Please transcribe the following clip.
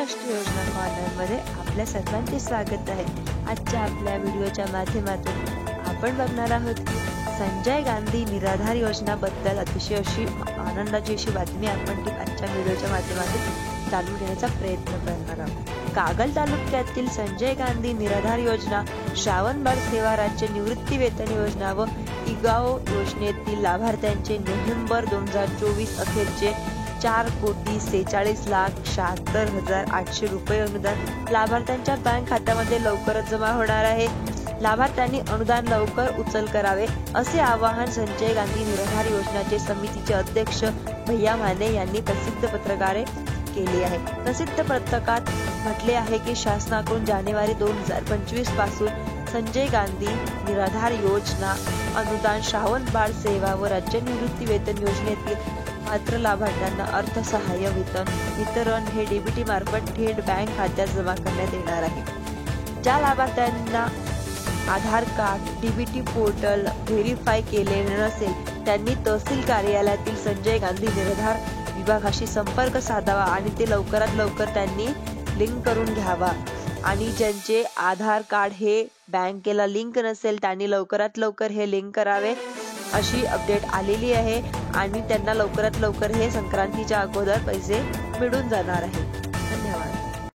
महाराष्ट्र योजना कॉर्नरमध्ये आपल्या सर्वांचे स्वागत आहे। आजच्या आपल्या व्हिडिओच्या माध्यमातून आपण बघणार आहोत की संजय गांधी निराधार योजनाबद्दल अतिशय अशी आनंदाची अशी बातमी आपण आजच्या व्हिडिओच्या माध्यमातून जाणून घेण्याचा प्रयत्न करणार आहोत। कागल तालुक्यातील संजय गांधी निराधार योजना, श्रावणबाळ सेवा राज्य निवृत्ती वेतन योजना व इगाव योजनेतील लाभार्थ्यांचे नोव्हेंबर 2024 अखेरचे 4,46,76,800 रुपये अनुदान लाभार्थ्यांच्या बँक खात्यामध्ये लवकरच जमा होणार आहे। लाभार्थ्यांनी अनुदान लवकर उचल करावे असे आवाहन संजय गांधी निराधार योजनाचे समितीचे अध्यक्ष भैया माने यांनी प्रसिद्ध पत्रकारे केली आहे। प्रसिद्ध पत्रकात म्हटले आहे की शासनाकडून जानेवारी 2025 पासून संजय गांधी निराधार योजना अनुदान, श्रावणबाळ सेवा व राज्य निवृत्ती वेतन योजनेतील पात्र लाभार्थ्यांना अर्थसहाय्य वितरण हे डीबीटी मार्फत थेट बँक खात्यात जमा करण्यात येणार आहे। ज्या लाभार्थ्यांना आधार कार्ड डीबीटी पोर्टल व्हेरीफाय केलेले नसेल त्यांनी तहसील कार्यालयातील संजय गांधी निराधार विभागाशी संपर्क साधावा आणि ते लवकरात लवकर त्यांनी लिंक करून घ्यावा आणि ज्यांचे आधार कार्ड हे बँकेला लिंक नसेल त्यांनी लवकरात लवकर हे लिंक करावे अशी अपडेट आलेली आहे आणि त्यांना लवकरात लवकर हे संक्रांतीच्या अगोदर पैसे मिळून जाणार आहे।